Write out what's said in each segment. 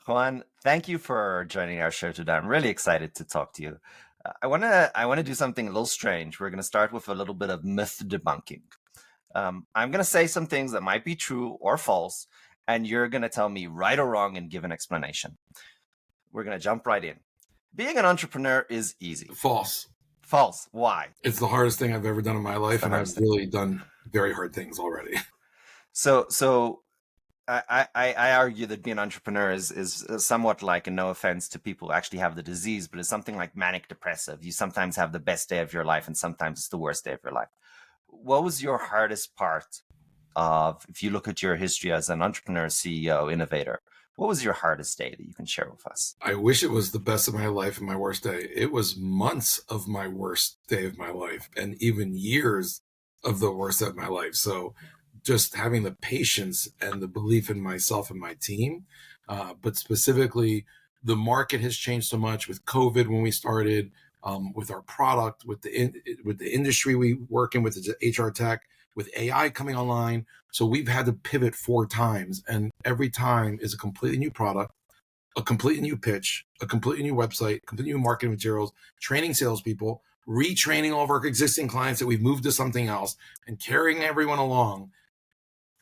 Juan, thank you for joining our show today. I'm really excited to talk to you. I want to do something a little strange. We're going to start with a little bit of myth debunking. I'm going to say some things that might be true or false, and you're going to tell me right or wrong and give an explanation. We're going to jump right in. Being an entrepreneur is easy. False. False. Why? It's the hardest thing I've ever done in my life, and I've really done very hard things already. So I argue that being an entrepreneur is somewhat like, and no offense to people who actually have the disease, but it's something like manic depressive. You sometimes have the best day of your life, and sometimes it's the worst day of your life. What was your hardest part of, if you look at your history as an entrepreneur, CEO, innovator, what was your hardest day that you can share with us? I wish it was the best of my life and my worst day. It was months of my worst day of my life and even years of the worst of my life. So just having the patience and the belief in myself and my team, but specifically the market has changed so much with COVID when we started, with our product, with the industry we work in, with the HR tech, with AI coming online. So we've had to pivot 4 times, and every time is a completely new product, a completely new pitch, a completely new website, completely new marketing materials, training salespeople, retraining all of our existing clients that we've moved to something else, and carrying everyone along.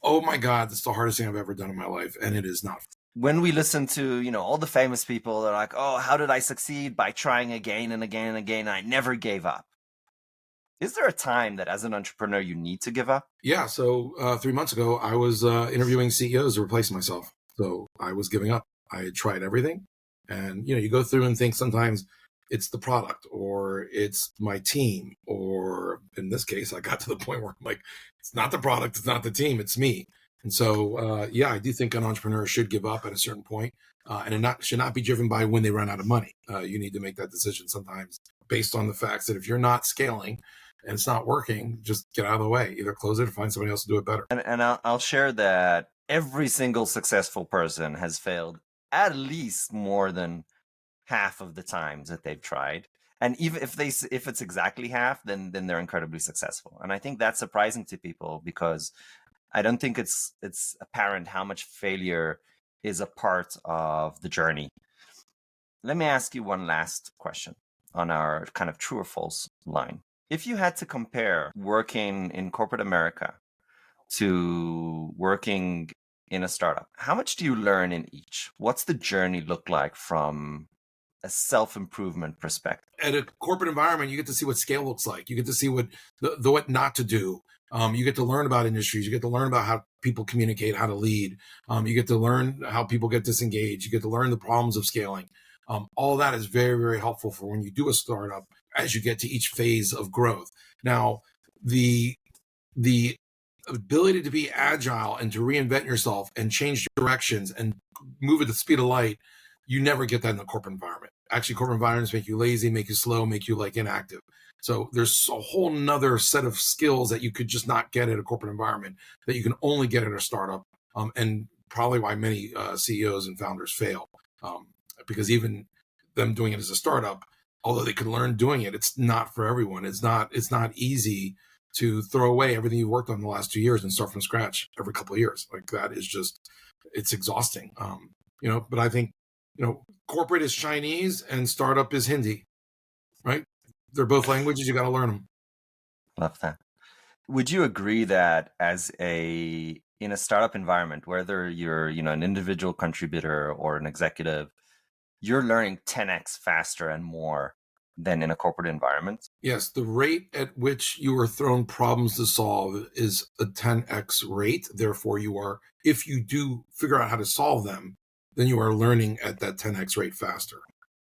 Oh my God, that's the hardest thing I've ever done in my life, and it is not. When we listen to, all the famous people, they're like, oh, how did I succeed? By trying again and again and again. I never gave up. Is there a time that as an entrepreneur you need to give up? Yeah. So 3 months ago, I was interviewing CEOs to replace myself. So I was giving up. I had tried everything. And, you go through and think sometimes it's the product or it's my team. Or in this case, I got to the point where I'm like, it's not the product, it's not the team, it's me. And so, I do think an entrepreneur should give up at a certain point, and it should not be driven by when they run out of money. You need to make that decision sometimes based on the facts that if you're not scaling and it's not working, just get out of the way. Either close it or find somebody else to do it better. And I'll share that every single successful person has failed at least more than half of the times that they've tried. And even if it's exactly half, then they're incredibly successful. And I think that's surprising to people because I don't think it's apparent how much failure is a part of the journey. Let me ask you one last question on our kind of true or false line. If you had to compare working in corporate America to working in a startup, how much do you learn in each? What's the journey look like from a self-improvement perspective? At a corporate environment, you get to see what scale looks like. You get to see what what not to do. You get to learn about industries. You get to learn about how people communicate, how to lead. You get to learn how people get disengaged. You get to learn the problems of scaling. All that is very, very helpful for when you do a startup as you get to each phase of growth. Now, the ability to be agile and to reinvent yourself and change directions and move at the speed of light, you never get that in the corporate environment. Actually, corporate environments make you lazy, make you slow, make you inactive. So there's a whole nother set of skills that you could just not get at a corporate environment that you can only get at a startup, and probably why many CEOs and founders fail, because even them doing it as a startup, although they can learn doing it, it's not for everyone. It's not easy to throw away everything you've worked on the last 2 years and start from scratch every couple of years. Like that is just, it's exhausting. But I think, corporate is Chinese and startup is Hindi, right? They're both languages. You got to learn them. Love that. Would you agree that in a startup environment, whether you're, an individual contributor or an executive, you're learning 10x faster and more than in a corporate environment? Yes, the rate at which you are thrown problems to solve is a 10x rate. Therefore, if you do figure out how to solve them, then you are learning at that 10x rate faster.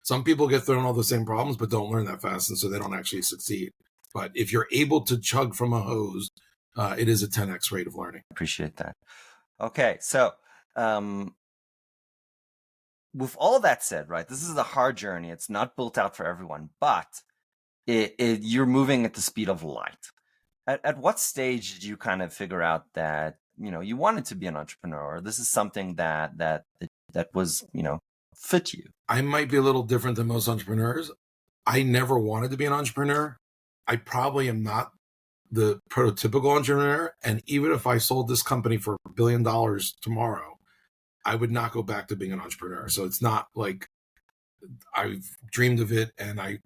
Some people get thrown all the same problems, but don't learn that fast, and so they don't actually succeed. But if you're able to chug from a hose, it is a 10x rate of learning. Appreciate that. Okay, so with all that said, right, this is a hard journey. It's not built out for everyone, but you're moving at the speed of light. At what stage did you kind of figure out that, you wanted to be an entrepreneur? Or this is something that was, fit you? I might be a little different than most entrepreneurs. I never wanted to be an entrepreneur. I probably am not the prototypical entrepreneur. And even if I sold this company for $1 billion tomorrow, I would not go back to being an entrepreneur. So it's not like I've dreamed of it and I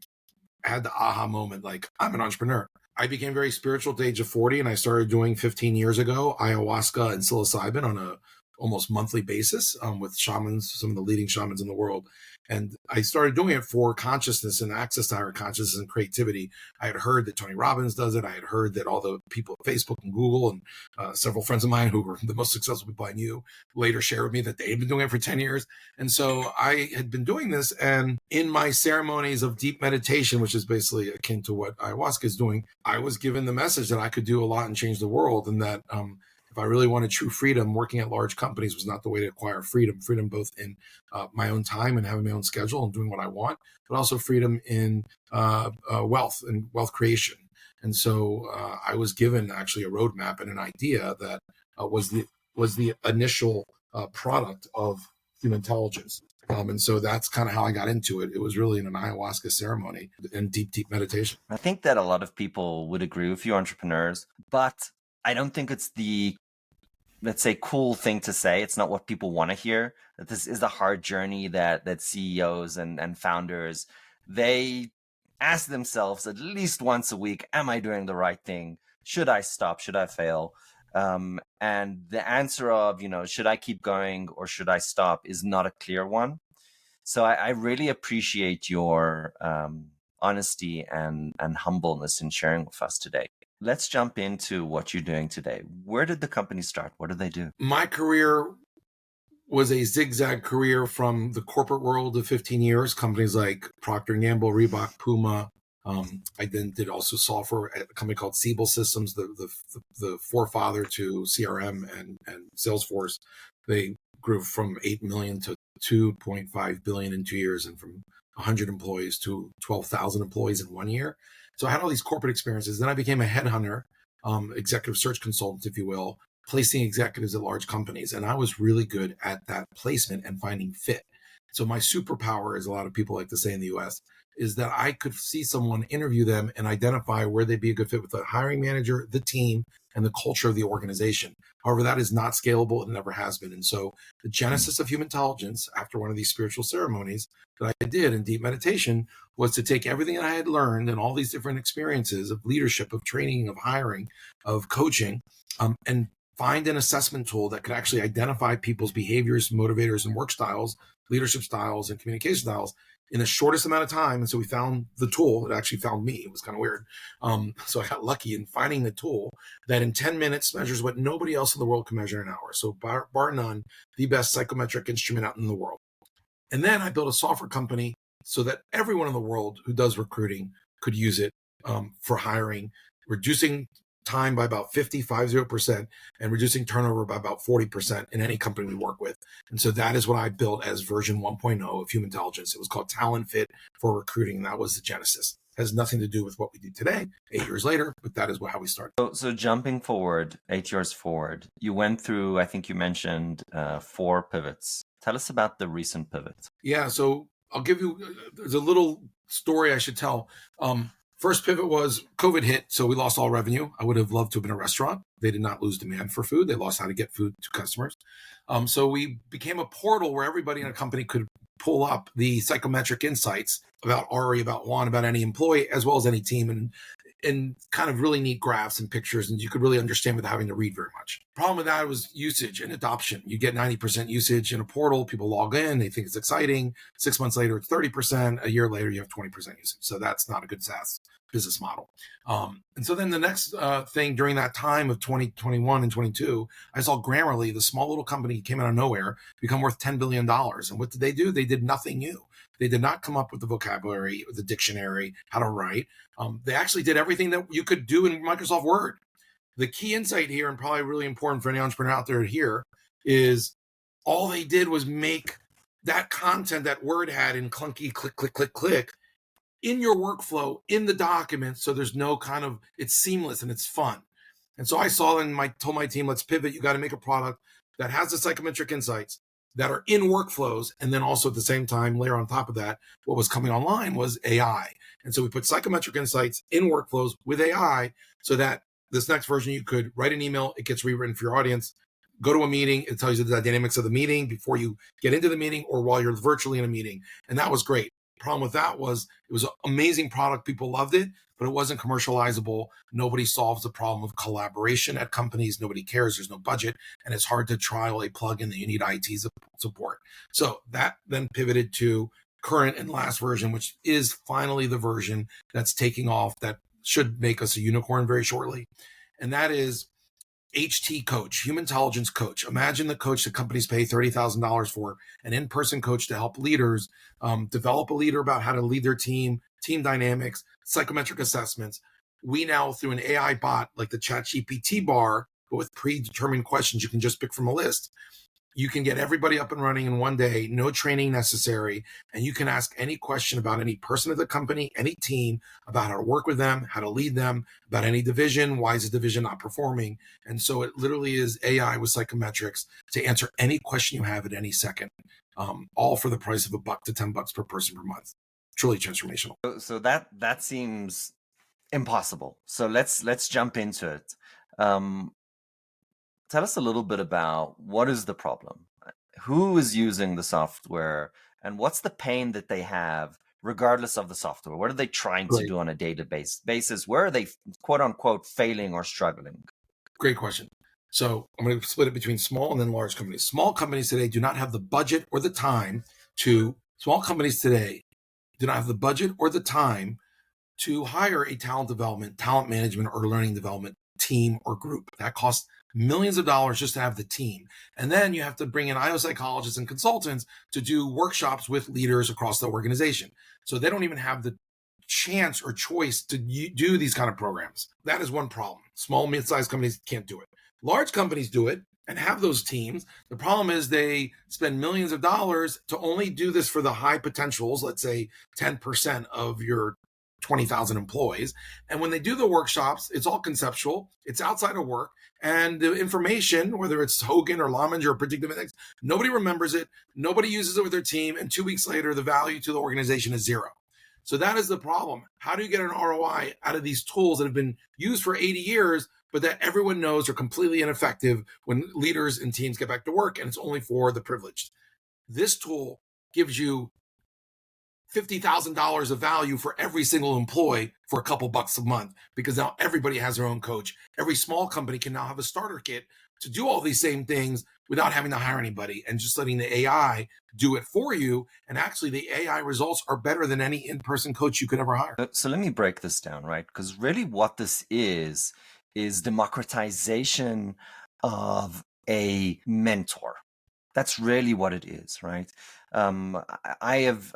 had the aha moment, like I'm an entrepreneur. I became very spiritual at the age of 40, and I started doing 15 years ago ayahuasca and psilocybin on a almost monthly basis with shamans, some of the leading shamans in the world. And I started doing it for consciousness and access to higher consciousness and creativity. I had heard that Tony Robbins does it. I had heard that all the people at Facebook and Google and several friends of mine who were the most successful people I knew later shared with me that they'd been doing it for 10 years. And so I had been doing this. And in my ceremonies of deep meditation, which is basically akin to what ayahuasca is doing, I was given the message that I could do a lot and change the world. And that if I really wanted true freedom, working at large companies was not the way to acquire freedom. Freedom both in my own time and having my own schedule and doing what I want, but also freedom in wealth and wealth creation. And so I was given actually a roadmap and an idea that was the initial product of human intelligence. And so that's kind of how I got into it. It was really in an ayahuasca ceremony and deep, deep meditation. I think that a lot of people would agree with you, entrepreneurs, but I don't think it's the, let's say, cool thing to say. It's not what people want to hear, that this is a hard journey that CEOs and founders, they ask themselves at least once a week, am I doing the right thing? Should I stop? Should I fail? And the answer of, should I keep going or should I stop is not a clear one. So I really appreciate your honesty and humbleness in sharing with us today. Let's jump into what you're doing today. Where did the company start? What do they do? My career was a zigzag career from the corporate world of 15 years, companies like Procter & Gamble, Reebok, Puma. I then did also software at a company called Siebel Systems, the forefather to CRM and Salesforce. They grew from 8 million to 2.5 billion in 2 years, and from 100 employees to 12,000 employees in 1 year. So I had all these corporate experiences. Then I became a headhunter, executive search consultant, if you will, placing executives at large companies. And I was really good at that placement and finding fit. So my superpower, as a lot of people like to say in the US, is that I could see someone, interview them, and identify where they'd be a good fit with the hiring manager, the team, and the culture of the organization. However, that is not scalable. It never has been. And so the genesis of human intelligence, after one of these spiritual ceremonies that I did in deep meditation, was to take everything that I had learned and all these different experiences of leadership, of training, of hiring, of coaching, and find an assessment tool that could actually identify people's behaviors, motivators, and work styles, leadership styles, and communication styles in the shortest amount of time. And so we found the tool. It actually found me. It was kind of weird. So I got lucky in finding the tool that in 10 minutes measures what nobody else in the world can measure in an hour. So bar none, the best psychometric instrument out in the world. And then I built a software company so that everyone in the world who does recruiting could use it for hiring, reducing time by about 50% and reducing turnover by about 40% in any company we work with. And so that is what I built as version 1.0 of human intelligence. It was called Talent Fit for Recruiting. And that was the genesis. It has nothing to do with what we do today, 8 years later, but that is how we started. So jumping forward, 8 years forward, you went through, I think you mentioned 4 pivots. Tell us about the recent pivot. Yeah, so I'll give you, there's a little story I should tell. First pivot was COVID hit, so we lost all revenue. I would have loved to have been a restaurant. They did not lose demand for food. They lost how to get food to customers. So we became a portal where everybody in a company could pull up the psychometric insights about Ari, about Juan, about any employee, as well as any team, and kind of really neat graphs and pictures, and you could really understand without having to read very much. Problem with that was usage and adoption. You get 90% usage in a portal, people log in, they think it's exciting. 6 months later, it's 30%. A year later, you have 20% usage. So that's not a good SaaS business model. And so then the next thing during that time of 2021 and 22, I saw Grammarly, the small little company came out of nowhere, become worth $10 billion. And what did they do? They did nothing new. They did not come up with the vocabulary, the dictionary, how to write. They actually did everything that you could do in Microsoft Word. The key insight here, and probably really important for any entrepreneur out there to hear, is all they did was make that content that Word had in clunky click, click, click, click in your workflow, in the document. So there's no kind of, it's seamless and it's fun. And so I saw and told my team, let's pivot. You got to make a product that has the psychometric insights that are in workflows. And then also at the same time, layer on top of that, what was coming online was AI. And so we put psychometric insights in workflows with AI so that this next version, you could write an email, it gets rewritten for your audience, go to a meeting. It tells you the dynamics of the meeting before you get into the meeting or while you're virtually in a meeting. And that was great. Problem with that was it was an amazing product. People loved it, but it wasn't commercializable. Nobody solves the problem of collaboration at companies. Nobody cares. There's no budget. And it's hard to trial a plugin that you need IT support. So that then pivoted to current and last version, which is finally the version that's taking off, that should make us a unicorn very shortly. And that is HT Coach, Human Intelligence Coach. Imagine the coach that companies pay $30,000 for, an in-person coach to help leaders develop a leader about how to lead their team dynamics, psychometric assessments. We now, through an AI bot like the ChatGPT bar, but with predetermined questions you can just pick from a list, you can get everybody up and running in one day, no training necessary, and you can ask any question about any person at the company, any team, about how to work with them, how to lead them, about any division, why is the division not performing? And so it literally is AI with psychometrics to answer any question you have at any second, all for the price of $1 to $10 per person per month. Truly transformational. So that seems impossible. So let's jump into it. Tell us a little bit about what is the problem, who is using the software, and what's the pain that they have regardless of the software. What are they trying to do on a database basis? Where are they, quote unquote, failing or struggling? Great question. So I'm going to split it between small and then large companies. Small companies today do not have the budget or the time to hire a talent development, talent management, or learning development team or group. That costs millions of dollars just to have the team. And then you have to bring in IO psychologists and consultants to do workshops with leaders across the organization. So they don't even have the chance or choice to do these kind of programs. That is one problem. Small, mid-sized companies can't do it. Large companies do it and have those teams. The problem is they spend millions of dollars to only do this for the high potentials, let's say 10% of your 20,000 employees. And when they do the workshops, it's all conceptual, it's outside of work, and the information, whether it's Hogan or Lominger or predictive index, nobody remembers it, nobody uses it with their team, and 2 weeks later, the value to the organization is zero. So that is the problem. How do you get an ROI out of these tools that have been used for 80 years, but that everyone knows are completely ineffective when leaders and teams get back to work, and it's only for the privileged? This tool gives you $50,000 of value for every single employee for a couple bucks a month, because now everybody has their own coach. Every small company can now have a starter kit to do all these same things without having to hire anybody and just letting the AI do it for you. And actually the AI results are better than any in-person coach you could ever hire. So let me break this down, right? Because really what this is democratization of a mentor. That's really what it is, right? I've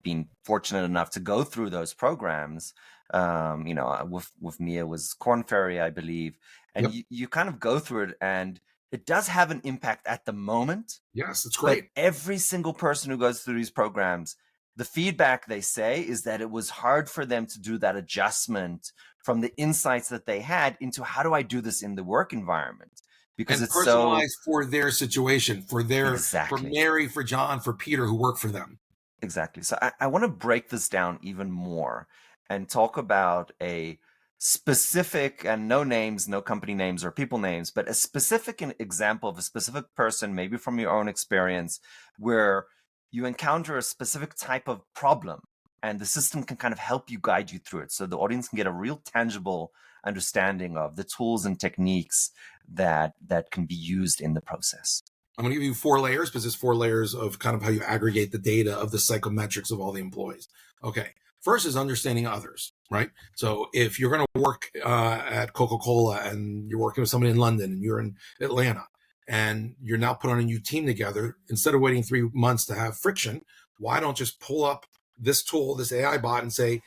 been fortunate enough to go through those programs. With me, it was Korn Ferry, I believe. And Yep. you kind of go through it, and it does have an impact at the moment. Yes, it's great. But every single person who goes through these programs, the feedback they say is that it was hard for them to do that adjustment from the insights that they had into how do I do this in the work environment? Because and it's personalized for their situation, for Exactly. Mary, for John, for Peter, who work for them. Exactly. So I want to break this down even more and talk about a specific, and no names, no company names or people names, but a specific example of a specific person, maybe from your own experience, where you encounter a specific type of problem and the system can kind of help you, guide you through it, so the audience can get a real tangible understanding of the tools and techniques that can be used in the process. I'm going to give you 4 layers, because there's 4 layers of kind of how you aggregate the data of the psychometrics of all the employees. Okay. First is understanding others, right? So if you're going to work at Coca-Cola and you're working with somebody in London and you're in Atlanta and you're now put on a new team together, instead of waiting 3 months to have friction, why don't just pull up this tool, this AI bot, and say,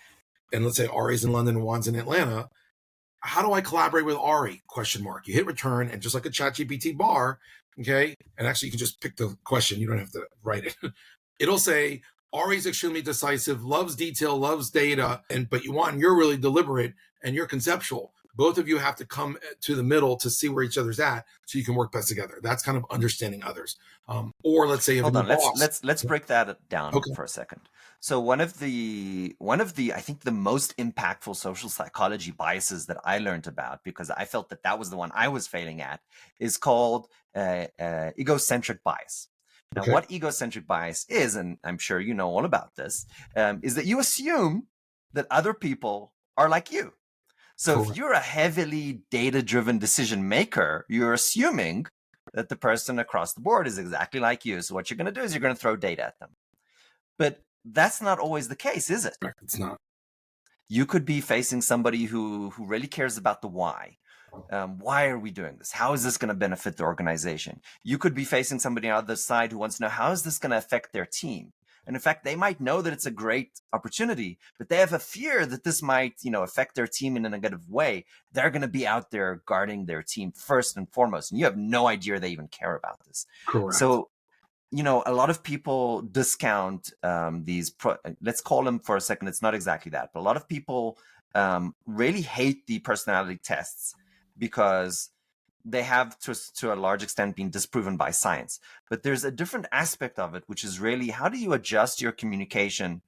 and let's say Ari's in London and Juan's in Atlanta. How do I collaborate with Ari? Question mark. You hit return, and just like a ChatGPT bar, okay, and actually you can just pick the question. You don't have to write it. It'll say, Ari's extremely decisive, loves detail, loves data, but you're really deliberate and you're conceptual. both of you have to come to the middle to see where each other's at so you can work best together. That's kind of understanding others. Or let's say you have Hold a new on, boss. let's break that down Okay, for a second. So one of the I think the most impactful social psychology biases that I learned about, because I felt that that was the one I was failing at, is called egocentric bias. Now, okay, what egocentric bias is, and I'm sure you know all about this, is that you assume that other people are like you. So if correct, you're a heavily data-driven decision maker, you're assuming that the person across the board is exactly like you. So what you're going to do is you're going to throw data at them. But that's not always the case, is it? correct. It's not. You could be facing somebody who really cares about the why. Why are we doing this? How is this going to benefit the organization? You could be facing somebody on the other side who wants to know, how is this going to affect their team? And in fact, they might know that it's a great opportunity, but they have a fear that this might, affect their team in a negative way. They're going to be out there guarding their team first and foremost, and you have no idea they even care about this. Correct. So, a lot of people discount let's call them for a second. It's not exactly that, but a lot of people really hate the personality tests because they have to a large extent been disproven by science. But there's a different aspect of it, which is really, how do you adjust your communication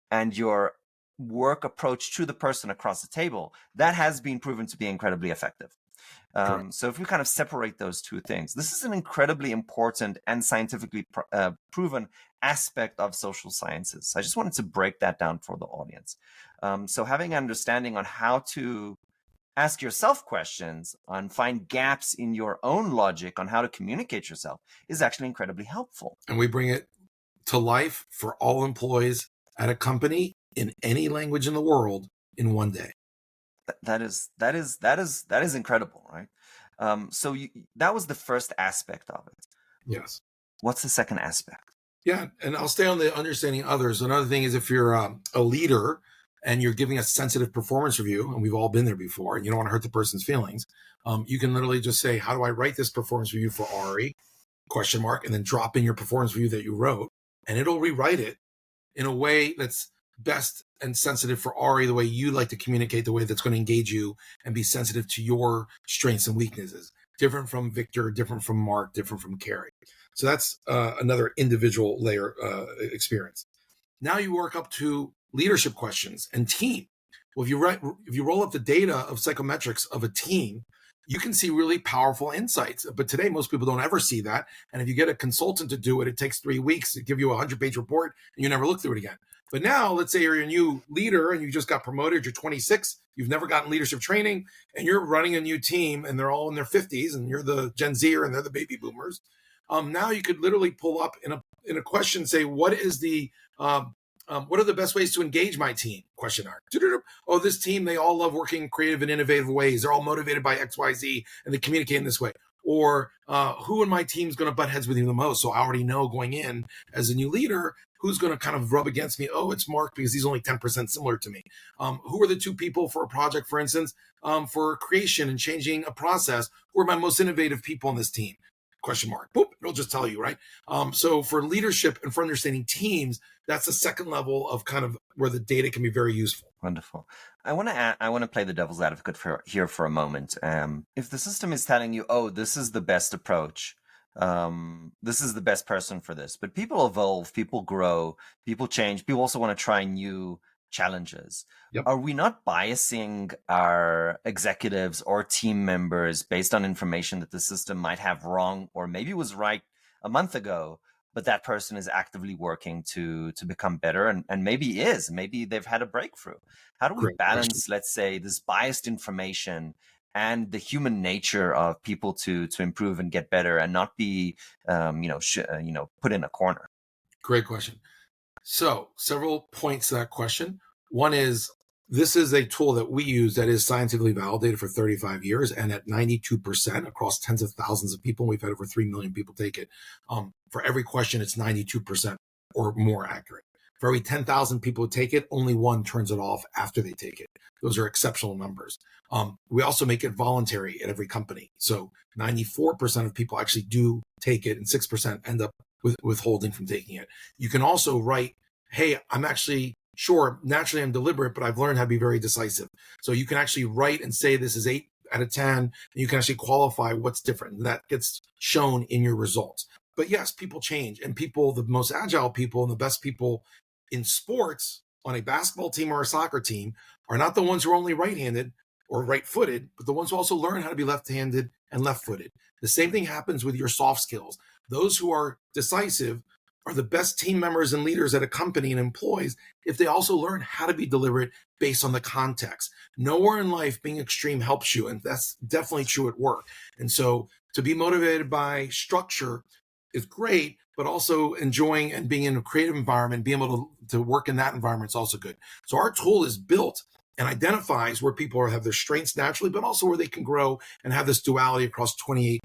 and your work approach to the person across the table? That has been proven to be incredibly effective. So if we kind of separate those two things, this is an incredibly important and scientifically proven aspect of social sciences. So I just wanted to break that down for the audience. So having an understanding on how to ask yourself questions, on find gaps in your own logic on how to communicate yourself is actually incredibly helpful. And we bring it to life for all employees at a company in any language in the world in one day. That is incredible, right? So that was the first aspect of it. Yes. What's the second aspect? Yeah, and I'll stay on the understanding others. Another thing is, if you're a leader and you're giving a sensitive performance review, and we've all been there before, and you don't want to hurt the person's feelings, you can literally just say, how do I write this performance review for Ari? Question mark, and then drop in your performance review that you wrote, and it'll rewrite it in a way that's best and sensitive for Ari, the way you like to communicate, the way that's going to engage you and be sensitive to your strengths and weaknesses. Different from Victor, different from Mark, different from Carrie. So that's another individual layer experience. Now you work up to leadership questions and team. Well, if you roll up the data of psychometrics of a team, you can see really powerful insights. But today, most people don't ever see that. And if you get a consultant to do it, it takes 3 weeks to give you a 100-page report, and you never look through it again. But now, let's say you're a new leader and you just got promoted, you're 26, you've never gotten leadership training, and you're running a new team, and they're all in their 50s, and you're the Gen Zer and they're the baby boomers. Now you could literally pull up in a question, say, what are the best ways to engage my team? Question mark. Oh, this team, they all love working in creative and innovative ways. They're all motivated by X, Y, Z, and they communicate in this way. Or who in my team is going to butt heads with you the most? So I already know going in as a new leader who's going to kind of rub against me. Oh, it's Mark because he's only 10% similar to me. Who are the 2 people for a project, for instance, for creation and changing a process? Who are my most innovative people on this team? Question mark. Boop. It'll just tell you, right? So for leadership and for understanding teams, that's the second level of kind of where the data can be very useful. Wonderful. I want to play the devil's advocate here for a moment. If the system is telling you, oh, this is the best approach, this is the best person for this, but people evolve, people grow, people change, people also want to try new challenges. Yep. Are we not biasing our executives or team members based on information that the system might have wrong, or maybe was right a month ago, but that person is actively working to become better, and maybe they've had a breakthrough? How do we Great balance, question. let's say, this biased information and the human nature of people to improve and get better, and not be put in a corner? Great question. So several points to that question. One is, this is a tool that we use that is scientifically validated for 35 years, and at 92% across tens of thousands of people. We've had over 3 million people take it. For every question, it's 92% or more accurate. For every 10,000 people who take it, only 1 turns it off after they take it. Those are exceptional numbers. We also make it voluntary at every company. So 94% of people actually do take it, and 6% end up withholding from taking it. You can also write, hey, I'm actually sure, naturally I'm deliberate, but I've learned how to be very decisive. So you can actually write and say this is 8 out of 10, and you can actually qualify what's different. And that gets shown in your results. But yes, people change, and people, the most agile people and the best people in sports on a basketball team or a soccer team are not the ones who are only right-handed or right-footed, but the ones who also learn how to be left-handed and left-footed. The same thing happens with your soft skills. Those who are decisive are the best team members and leaders at a company and employees if they also learn how to be deliberate based on the context. Nowhere in life being extreme helps you, and that's definitely true at work. And so to be motivated by structure is great, but also enjoying and being in a creative environment, being able to work in that environment is also good. So our tool is built and identifies where people have their strengths naturally, but also where they can grow and have this duality across 28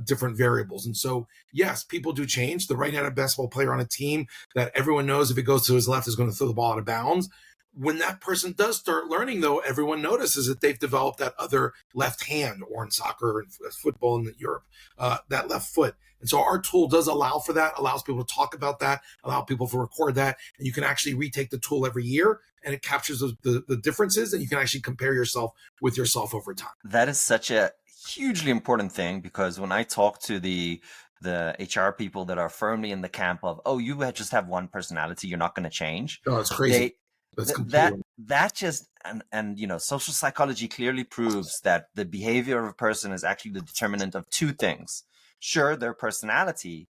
different variables. And so, yes, people do change. The right-handed basketball player on a team that everyone knows if it goes to his left is going to throw the ball out of bounds. When that person does start learning, though, everyone notices that they've developed that other left hand, or in soccer and football in Europe, that left foot. And so our tool does allow for that, allows people to talk about that, allow people to record that. And you can actually retake the tool every year, and it captures the differences, and you can actually compare yourself with yourself over time. That is such a hugely important thing, because when I talk to the HR people that are firmly in the camp of, oh, you just have one personality, you're not going to change. Oh, it's crazy. That's completely that just and social psychology clearly proves that the behavior of a person is actually the determinant of two things. Sure, their personality,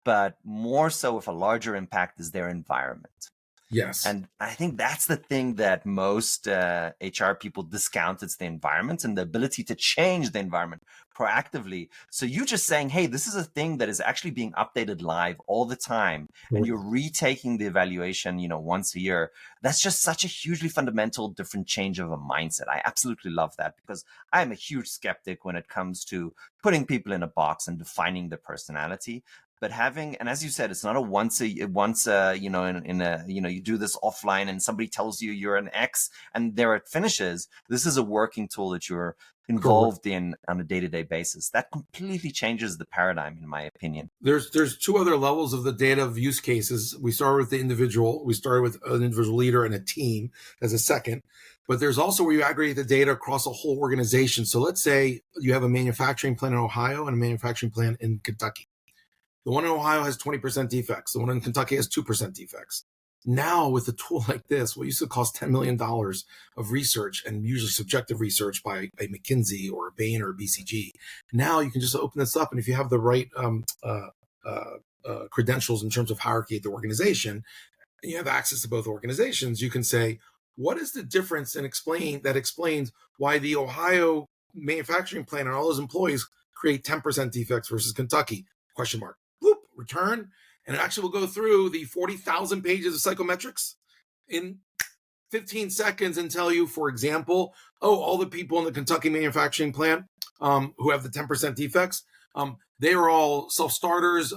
but more so with a larger impact is their environment. Yes. And I think that's the thing that most HR people discount. It's the environment and the ability to change the environment proactively. So you just saying, hey, this is a thing that is actually being updated live all the time, and you're retaking the evaluation, once a year. That's just such a hugely fundamental different change of a mindset. I absolutely love that, because I'm a huge skeptic when it comes to putting people in a box and defining their personality. But and as you said, it's not a you do this offline and somebody tells you you're an X and there it finishes. This is a working tool that you're involved in on a day-to-day basis. That completely changes the paradigm, in my opinion. There's two other levels of the data of use cases. We started with the individual. We started with an individual leader and a team as a second. But there's also where you aggregate the data across a whole organization. So let's say you have a manufacturing plant in Ohio and a manufacturing plant in Kentucky. The one in Ohio has 20% defects. The one in Kentucky has 2% defects. Now, with a tool like this, what used to cost $10 million of research, and usually subjective research by a McKinsey or a Bain or a BCG, now you can just open this up. And if you have the right credentials in terms of hierarchy at the organization, and you have access to both organizations, you can say, what is the difference, and explains why the Ohio manufacturing plant and all those employees create 10% defects versus Kentucky? Question mark. Whoop, return. And it actually will go through the 40,000 pages of psychometrics in 15 seconds and tell you, for example, all the people in the Kentucky manufacturing plant who have the 10% defects, they are all self-starters,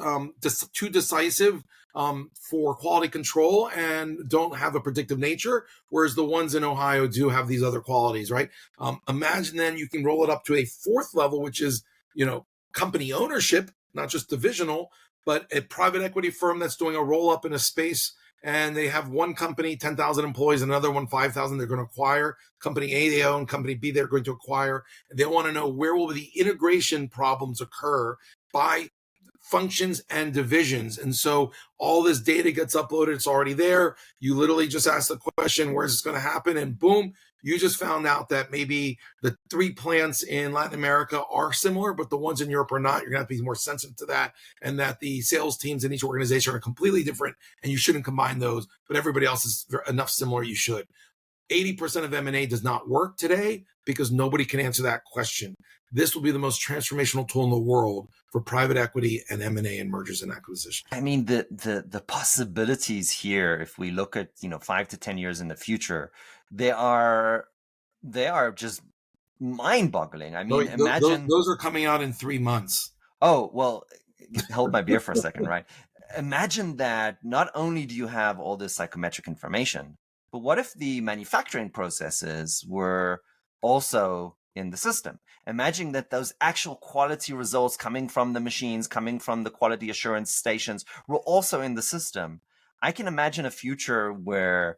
too decisive for quality control and don't have a predictive nature, whereas the ones in Ohio do have these other qualities, right? Imagine then you can roll it up to a fourth level, which is, company ownership, not just divisional, but a private equity firm that's doing a roll up in a space, and they have one company, 10,000 employees, another one, 5,000 they're going to acquire. Company A they own, company B they're going to acquire. And they want to know where will the integration problems occur by functions and divisions. And so all this data gets uploaded. It's already there. You literally just ask the question, where is this going to happen? And boom, you just found out that maybe the 3 plants in Latin America are similar, but the ones in Europe are not. You're going to have to be more sensitive to that, and that the sales teams in each organization are completely different, and you shouldn't combine those, but everybody else is enough similar you should. 80% of M&A does not work today because nobody can answer that question. This will be the most transformational tool in the world for private equity and M&A and mergers and acquisitions. I mean, the possibilities here, if we look at 5 to 10 years in the future, they are just mind-boggling. I mean, imagine those are coming out in 3 months. Oh, well, hold my beer for a second, right? Imagine that not only do you have all this psychometric information, but what if the manufacturing processes were also in the system? Imagine that those actual quality results coming from the machines, coming from the quality assurance stations were also in the system. I can imagine a future where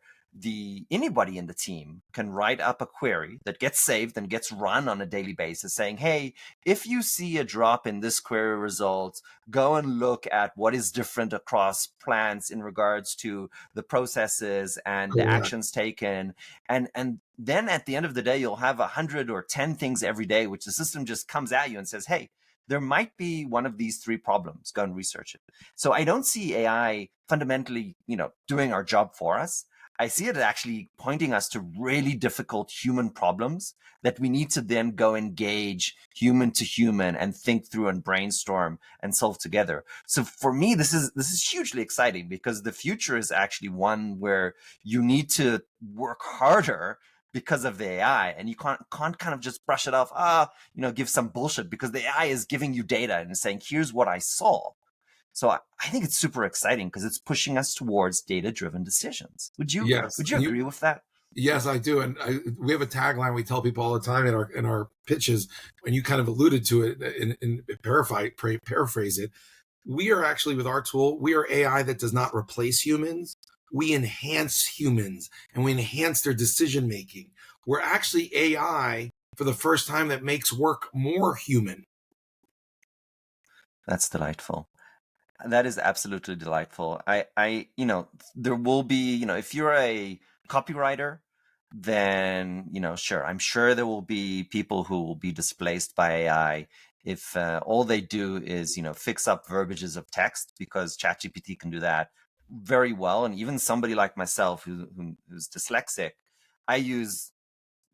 anybody in the team can write up a query that gets saved and gets run on a daily basis saying, hey, if you see a drop in this query results, go and look at what is different across plants in regards to the processes and the Correct. actions taken. And then at the end of the day, you'll have 100 or 10 things every day, which the system just comes at you and says, hey, there might be one of these 3 problems. Go and research it. So I don't see AI fundamentally, doing our job for us. I see it actually pointing us to really difficult human problems that we need to then go engage human to human and think through and brainstorm and solve together. So for me, this is hugely exciting, because the future is actually one where you need to work harder because of the AI, and you can't kind of just brush it off, give some bullshit, because the AI is giving you data and saying, here's what I saw. So I think it's super exciting because it's pushing us towards data-driven decisions. Would you Yes. agree with that? Yes, I do. And we have a tagline we tell people all the time in our pitches, and you kind of alluded to it and paraphrase it. We are actually, with our tool, we are AI that does not replace humans. We enhance humans, and we enhance their decision making. We're actually AI for the first time that makes work more human. That's delightful. That is absolutely delightful. There will be, if you're a copywriter, then, sure, I'm sure there will be people who will be displaced by AI if all they do is, fix up verbiages of text, because ChatGPT can do that very well. And even somebody like myself who's dyslexic, I use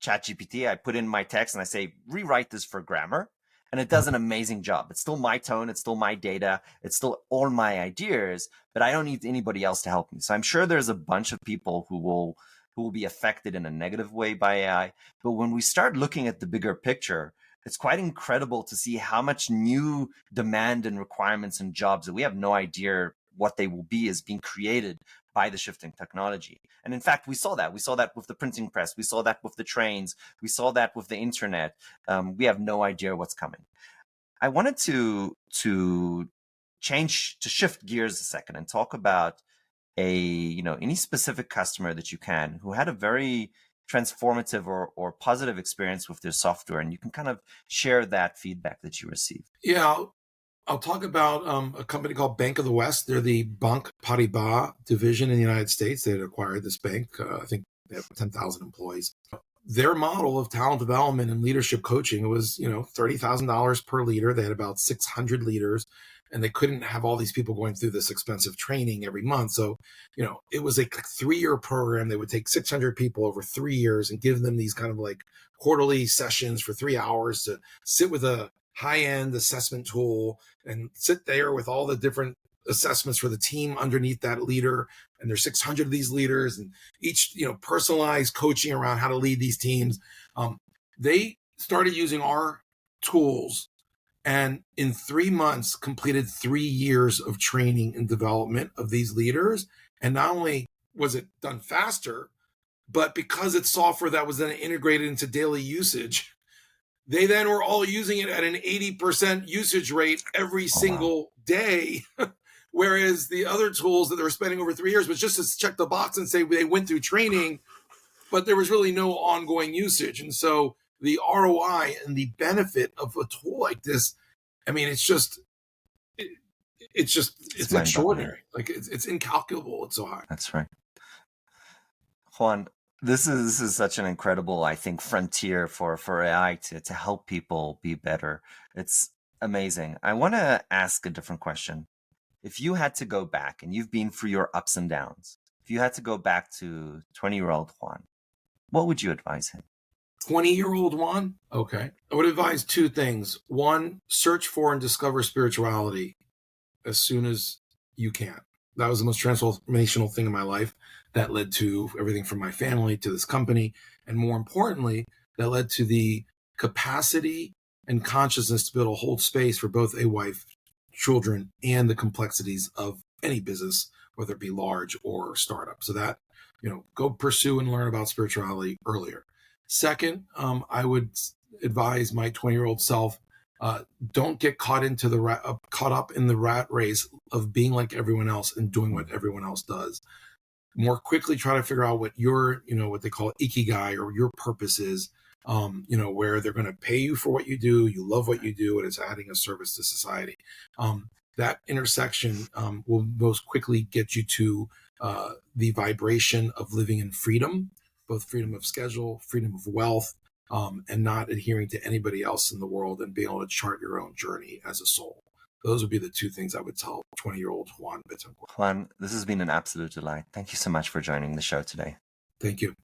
ChatGPT, I put in my text and I say, rewrite this for grammar. And it does an amazing job. It's still my tone. It's still my data. It's still all my ideas, but I don't need anybody else to help me. So I'm sure there's a bunch of people who will be affected in a negative way by AI. But when we start looking at the bigger picture, it's quite incredible to see how much new demand and requirements and jobs that we have no idea what they will be is being created by the shifting technology. And in fact, we saw that. We saw that with the printing press. We saw that with the trains. We saw that with the internet. We have no idea what's coming. I wanted to shift gears a second and talk about any specific customer that you can who had a very transformative or positive experience with their software, and you can kind of share that feedback that you received. Yeah, I'll talk about a company called Bank of the West. They're the Banque Paribas division in the United States. They had acquired this bank. I think they have 10,000 employees. Their model of talent development and leadership coaching was, $30,000 per leader. They had about 600 leaders, and they couldn't have all these people going through this expensive training every month. So, it was a 3-year program. They would take 600 people over 3 years and give them these kind of like quarterly sessions for 3 hours to sit with a high-end assessment tool and sit there with all the different assessments for the team underneath that leader. And there's 600 of these leaders, and each, personalized coaching around how to lead these teams. They started using our tools, and in 3 months completed 3 years of training and development of these leaders. And not only was it done faster, but because it's software that was then integrated into daily usage, they then were all using it at an 80% usage rate every single day. Whereas the other tools that they were spending over 3 years was just to check the box and say they went through training, but there was really no ongoing usage. And so the ROI and the benefit of a tool like this, I mean, it's extraordinary. Like it's incalculable. It's so high. That's right. Juan, this is such an incredible, I think, frontier for AI to help people be better. It's amazing. I want to ask a different question. If you had to go back, and you've been through your ups and downs, if you had to go back to 20-year-old Juan, what would you advise him? 20-year-old Juan? Okay. I would advise 2 things. 1, search for and discover spirituality as soon as you can. That was the most transformational thing in my life. That led to everything from my family to this company. And more importantly, that led to the capacity and consciousness to be able to hold space for both a wife, children, and the complexities of any business, whether it be large or startup. So that, go pursue and learn about spirituality earlier. Second, I would advise my 20-year-old self, don't get caught up in the rat race of being like everyone else and doing what everyone else does. more quickly try to figure out what your, what they call ikigai, or your purpose is, where they're going to pay you for what you do, you love what you do, and it's adding a service to society. That intersection will most quickly get you to the vibration of living in freedom, both freedom of schedule, freedom of wealth, and not adhering to anybody else in the world, and being able to chart your own journey as a soul. Those would be the two things I would tell 20-year-old Juan Betancourt. Juan, this has been an absolute delight. Thank you so much for joining the show today. Thank you.